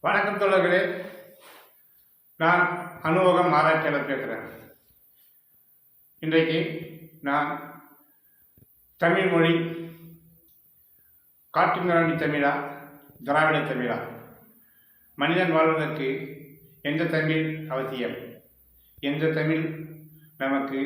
வணக்கம் தோழர்களே, நான் அனுபவம் ஆராய்ச்சியாளர் பேசுகிறேன். இன்றைக்கு நான் தமிழ் மொழி காட்டுமிராண்டி தமிழா, திராவிட தமிழா, மனிதன் வாழ்வதற்கு எந்த தமிழ் அவசியம், எந்த தமிழ் நமக்கு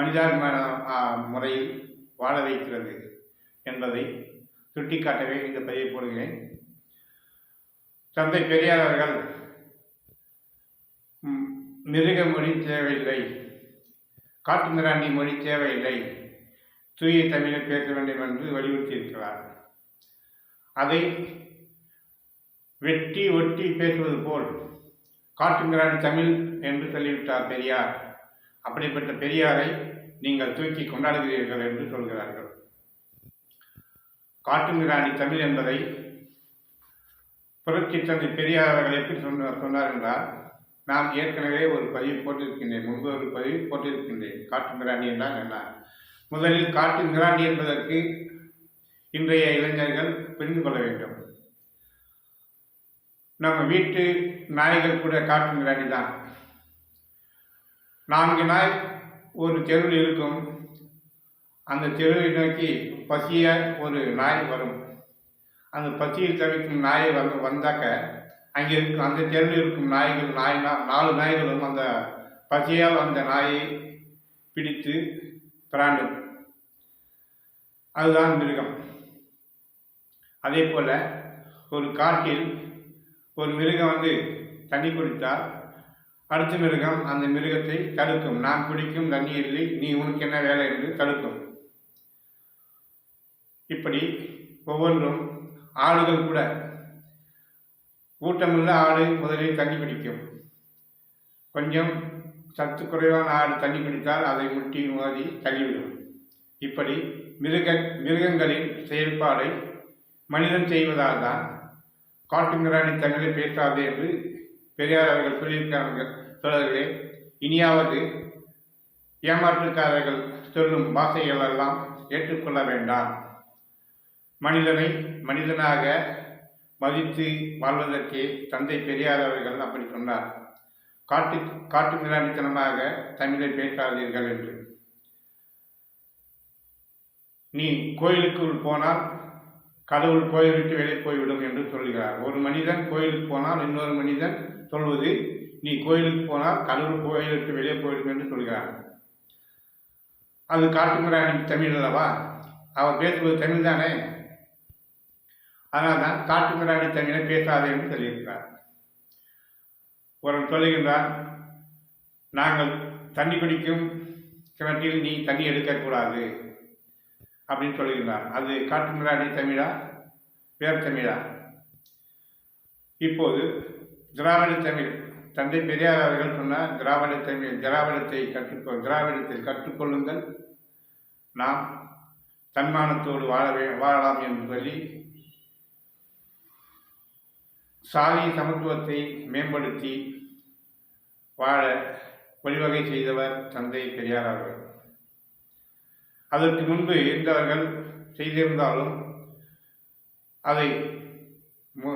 மனிதாபிமான முறையில் வாழ வைக்கிறது என்பதை சுட்டிக்காட்டவே இந்த பதிவை போடுகிறேன். தந்தை பெரியார் அவர்கள் மிருக மொழி தேவையில்லை, காட்டுமிராண்டி மொழி தேவையில்லை, தூய தமிழை பேச வேண்டும் என்று வலியுறுத்தியிருக்கிறார். அதை வெட்டி ஒட்டி பேசுவது போல் காட்டுமிராண்டி தமிழ் என்று சொல்லிவிட்டார் பெரியார். அப்படிப்பட்ட பெரியாரை நீங்கள் தூக்கி கொண்டாடுகிறீர்கள் என்று சொல்கிறார்கள். காட்டுமிராண்டி தமிழ் என்பதை புரட்சி தந்தை பெரியார் அவர்கள் எப்படி சொன்னார் என்றால், நான் ஏற்கனவே ஒரு பதிவு போட்டிருக்கின்றேன், முன்பு ஒரு பதிவு போட்டிருக்கின்றேன். காட்டுமிராண்டி என்றால் என்ன? முதலில் காட்டுமிராண்டி என்பதற்கு இன்றைய இளைஞர்கள் புரிந்து கொள்ள வேண்டும். நம்ம வீட்டு நாய்கள் கூட காட்டுமிராண்டி தான். 4 நாய் ஒரு தெருவில் இருக்கும். அந்த தெருவை நோக்கி பசிய ஒரு நாய் வரும். அந்த பசியில் தவிக்கும் நாயை வந்தாக்க அங்கே இருக்கும் அந்த தெருவில் இருக்கும் நாய்கள் 4 நாய்களும் அந்த பசியால் அந்த நாயை பிடித்து பிராண்டும். அதுதான் மிருகம். அதே போல் ஒரு காட்டில் ஒரு மிருகம் தண்ணி குடித்தால் அடுத்த மிருகம் அந்த மிருகத்தை தடுக்கும். நான் குடிக்கும் தண்ணி இல்லை, நீ உனக்கு என்ன வேலை என்று தடுக்கும். இப்படி ஒவ்வொன்றும் ஆடுகள் கூட, ஊட்டமுள்ள ஆடு முதலில் தண்ணி குடிக்கும். கொஞ்சம் சத்து குறைவான ஆடு தண்ணி குடித்தால் அதை முட்டி மோதி தள்ளிவிடும். இப்படி மிருகங்களின் செயல்பாடை மனிதன் செய்வதால் தான் காட்டுமிராண்டி தமிழை பேசாது என்று பெரியார் அவர்கள் சொல்லியிருக்கிறார்கள். தோழர்களே, இனியாவது ஏமாற்றுக்காரர்கள் சொல்லும் பாஷைகளெல்லாம் ஏற்றுக்கொள்ள வேண்டாம். மனிதனை மனிதனாக மதித்து வாழ்வதற்கே தந்தை பெரியார் அவர்கள் அப்படி சொன்னார். காட்டுமிராண்டித்தனமாக தமிழை பேசாதீர்கள் என்று. நீ கோயிலுக்குள் போனால் கடவுள் கோயில் விட்டு வெளியே போய்விடும் என்று சொல்கிறார். ஒரு மனிதன் கோயிலுக்கு போனால் இன்னொரு மனிதன் சொல்வது, நீ கோயிலுக்கு போனால் கடவுள் கோயில் விட்டு வெளியே போய்விடும் என்று சொல்கிறார். அது காட்டுமிராண்டி தமிழ் அல்லவா? அவர் பேசுவது தமிழ் தானே. அதனால் தான் காட்டுமிராண்டி தமிழை பேசாதே என்று சொல்லியிருக்கிறார். ஒருவன் சொல்லுகின்றார், நாங்கள் தண்ணி குடிக்கும் கிணற்றில் நீ தண்ணி எடுக்கக்கூடாது அப்படின்னு சொல்லுகின்றார். அது காட்டுமிராண்டி தமிழா, வேறு தமிழா? இப்போது திராவிட தமிழ், தந்தை பெரியார் அவர்கள் சொன்னார், திராவிடத்தில் கற்றுக்கொள்ளுங்கள், நாம் தன்மானத்தோடு வாழலாம் என்று சொல்லி சாதி சமத்துவத்தை மேம்படுத்தி வாழ வழிவகை செய்தவர் தந்தை பெரியார் அவர்கள். அதற்கு முன்பு இருந்தவர்கள் செய்திருந்தாலும் அதை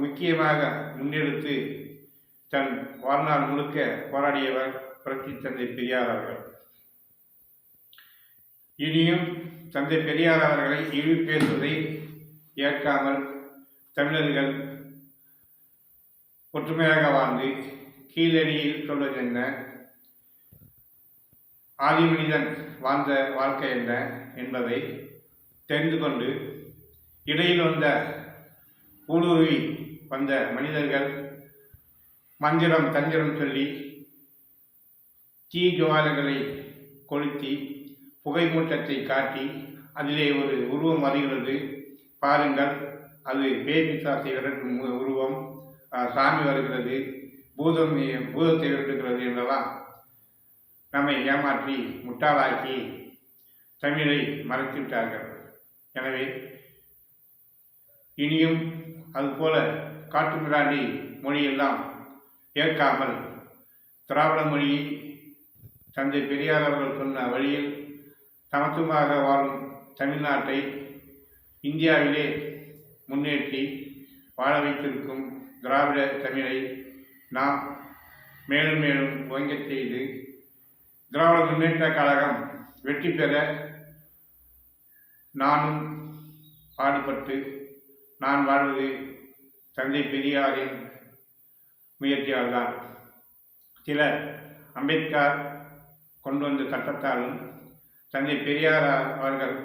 முக்கியமாக முன்னெடுத்து தன் வாழ்நாள் முழுக்க போராடியவர் புரட்சி தந்தை பெரியார் அவர்கள். இனியும் தந்தை பெரியார் அவர்களை இழி பேசுவதை ஏற்காமல் தமிழர்கள் ஒற்றுமையாக வாழ்ந்து கீழடியில் சொல்வது என்ன, ஆதி மனிதன் வாழ்ந்த வாழ்க்கை என்ன என்பதை தெரிந்து கொண்டு இடையில் ஊடுருவி வந்த மனிதர்கள் மந்திரம் தந்திரம் சொல்லி தீ ஜுவாலைகளை கொளுத்தி புகை மூட்டத்தை காட்டி அதிலே ஒரு உருவம் வருகிறது பாருங்கள், அது பேய் பிசாசை விரட்டும் உருவம், சாமி வருகிறது, பூதத்தை விரட்டுகிறது என்றெல்லாம் நம்மை ஏமாற்றி முட்டாளாக்கி தமிழை மறைத்துவிட்டார்கள். எனவே இனியும் அதுபோல காட்டுமிராண்டி மொழியெல்லாம் ஏற்காமல் திராவிட மொழியை தந்தை பெரியார் அவர்கள் சொன்ன வழியில் சமத்துவமாக வாழும் தமிழ்நாட்டை இந்தியாவிலே முன்னேற்றி வாழ வைத்திருக்கும் திராவிட தமிழை நாம் மேலும் மேலும் ஓங்கச் செய்து திராவிட முன்னேற்ற கழகம் வெற்றி பெற நானும் பாடுபட்டு நான் வாழ்வது தந்தை பெரியாரின் முயற்சியால் தான். சிலர் அம்பேத்கர் கொண்டு வந்த சட்டத்தாலும் தந்தை பெரியார் அவர்கள்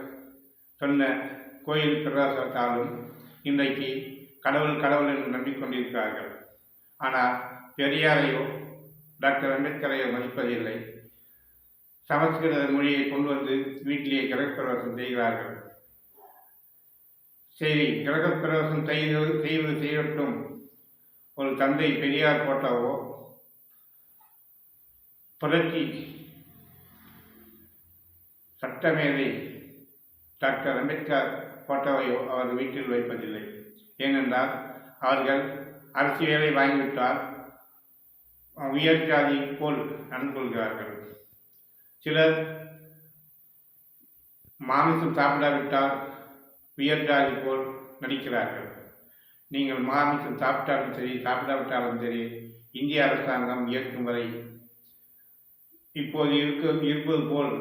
சொன்ன கோயில் பிரகாசத்தாலும் இன்றைக்கு கடவுள் கடவுள் என்று நம்பிக்கொண்டிருக்கிறார்கள். ஆனால் பெரியாரையோ டாக்டர் அம்பேத்கரையோ மதிப்பதில்லை. சமஸ்கிருத மொழியை கொண்டு வந்து வீட்டிலேயே கிரகப்பிரவேசம் செய்கிறார்கள். சரி, கிரகப்பிரவேசம் செய்வது செய்யட்டும். ஒரு தந்தை பெரியார் போட்டோவோ புரட்சி சட்டமேதை டாக்டர் அம்பேத்கர் போட்டோவையோ அவர்கள் வீட்டில் வைப்பதில்லை. ஏனென்றால் அவர்கள் அரசு வேலை வாங்கிவிட்டால் உயர் ஜாதி போல் நடந்து கொள்கிறார்கள். சிலர் மாமிசம் சாப்பிடாவிட்டால் உயர் ஜாதி போல் நடிக்கிறார்கள். நீங்கள் மாமிசம் சாப்பிட்டாலும் சரி சாப்பிடாவிட்டாலும் சரி இந்திய அரசாங்கம் இயக்கும் வரை இப்போது இருப்பது போல்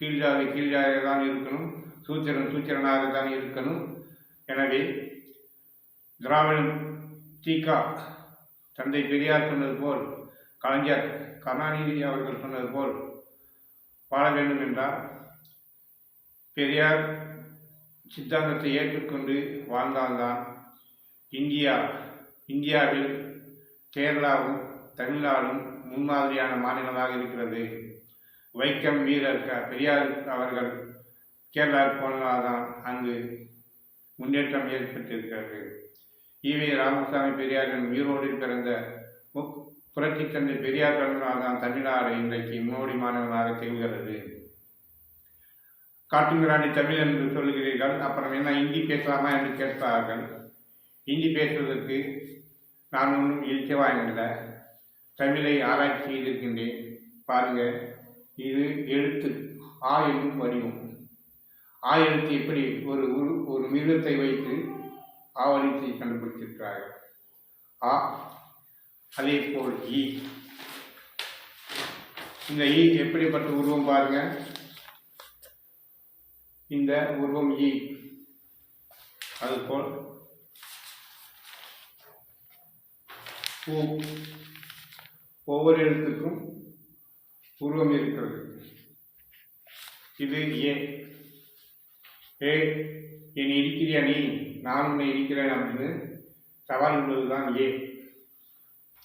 கீழ்ஜாதியாக தான் இருக்கணும், சூத்திரனாக தான் இருக்கணும். எனவே திராவிடம் தீகா தந்தை பெரியார் சொன்னது போல், கலைஞர் கருணாநிதி அவர்கள் சொன்னது போல் வாழ வேண்டும் என்றால் பெரியார் சித்தாந்தத்தை ஏற்றுக்கொண்டு வாழ்ந்தால்தான் இந்தியாவில் கேரளாவும் தமிழ்நாடும் முன்மாதிரியான மாநிலமாக இருக்கிறது. வைக்கம் வீரர் பெரியார் அவர்கள் கேரளாவுக்கு போனதால்தான் அங்கு முன்னேற்றம் ஏற்பட்டிருக்கிறது. ஈவே ராமசாமி பெரியாரின் உயிரோடு பிறந்த புரட்சி தந்தை பெரியார் பிறந்தனால்தான் தமிழ்நாடு இன்றைக்கு முன்னோடி மாநிலமாக திகழ்கிறது. காட்டுமிராண்டி தமிழ் என்று சொல்கிறீர்கள், அப்புறம் என்ன இந்தி பேசலாமா என்று கேட்பார்கள். இந்தி பேசுவதற்கு நான் ஒன்றும் இலக்கியவாயனில்லை, தமிழை ஆராய்ச்சி செய்திருக்கின்றேன். பாருங்கள், இது எழுத்து ஆ என்னும் வடிவம். ஆ எழுத்து எப்படி ஒரு மிருகத்தை வைத்து ஆவலித்தை கண்டுபிடித்திருக்கிறார்கள். ஆ, அதே போல் ஈ. இந்த ஈ எப்படிப்பட்ட உருவம் பாருங்க. இந்த உருவம் ஈ. அதுபோல் பூ. ஒவ்வொரு எழுத்துக்கும் உருவம் இருக்கிறது. இது ஏ. ஏ, என்னை இருக்கிறியா நீ, நான் உன்னை இருக்கிறேன் அப்படின்னு சவால் உள்ளதுதான் ஏ.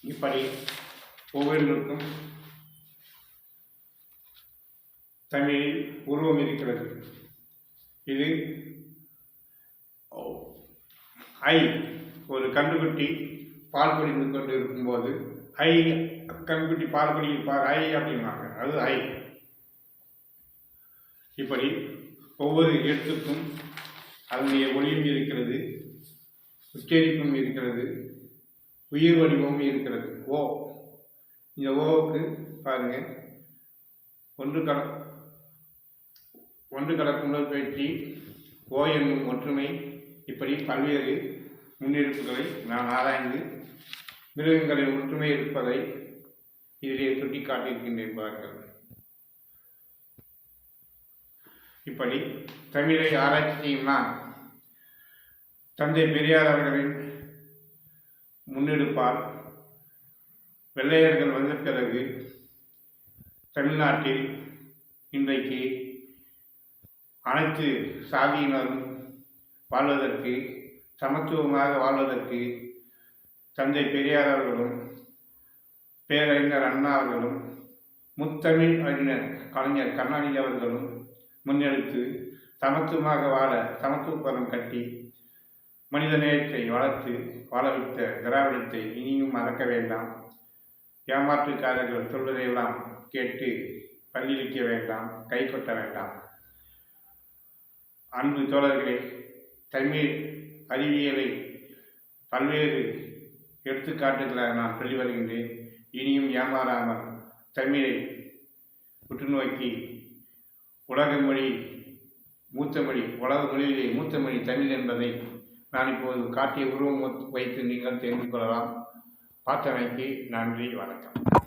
இப்படி ஒவ்வொன்றுக்கும் தமிழில் உருவம் இருக்கிறது. இது ஐ. ஒரு கன்றுக்குட்டி பால் குடித்து கொண்டு இருக்கும்போது ஐ, கன்றுக்குட்டி பால் குடிப்பார் ஐ அப்படின்னாங்க, அது ஐ. இப்படி ஒவ்வொரு எழுத்துக்கும் அதனுடைய ஒளியும் இருக்கிறது, உச்சரிப்பும் இருக்கிறது, உயிர் வடிவமும் இருக்கிறது. ஓ. இந்த ஓவுக்கு பாருங்க, ஒன்று கலக்கும் பயிற்சி, ஓ என்னும் ஒற்றுமை, இப்படி பல்வேறு முன்னெடுப்புகளை நான் ஆராய்ந்து மிருகங்களின் ஒற்றுமை இருப்பதை இதிலே சுட்டிக்காட்டியிருக்கின்றேன் பாருங்கள். இப்படி தமிழை ஆராய்ச்சி செய்யும் நான் தந்தை பெரியார் அவர்களின் முன்னெடுப்பால் வெள்ளையர்கள் வந்த பிறகு தமிழ்நாட்டில் இன்றைக்கு அனைத்து சாதியினரும் வாழ்வதற்கு, சமத்துவமாக வாழ்வதற்கு தந்தை பெரியார் அவர்களும் பேரறிஞர் அண்ணா அவர்களும் முத்தமிழ் அறிஞர் கலைஞர் கருணாநிதி அவர்களும் முன்னெடுத்து சமத்துவமாக வாழ சமத்துவபுரம் கட்டி மனித நேயத்தை வளர்த்து வாழ வைத்த திராவிடத்தை இனியும் மறக்க வேண்டாம். ஏமாற்றுக்காரர்கள் சொல்வதையெல்லாம் கேட்டு பல்லிழிக்க வேண்டாம், கை கொட்ட வேண்டாம். அன்பு தோழர்களே, தமிழ் அறிவியலை பல்வேறு எடுத்துக்காட்டுகளாக நான் சொல்லி வருகின்றேன். இனியும் ஏமாறாமல் தமிழை உற்றுநோக்கி உலக மொழி மூத்த மொழி, உலக மொழியிலே மூத்த மொழி தமிழ் என்பதை நான் இப்போது காட்டிய உருவம் வைத்து நீங்கள் தெரிந்து கொள்ளலாம். பார்த்தமைக்கு நன்றி, வணக்கம்.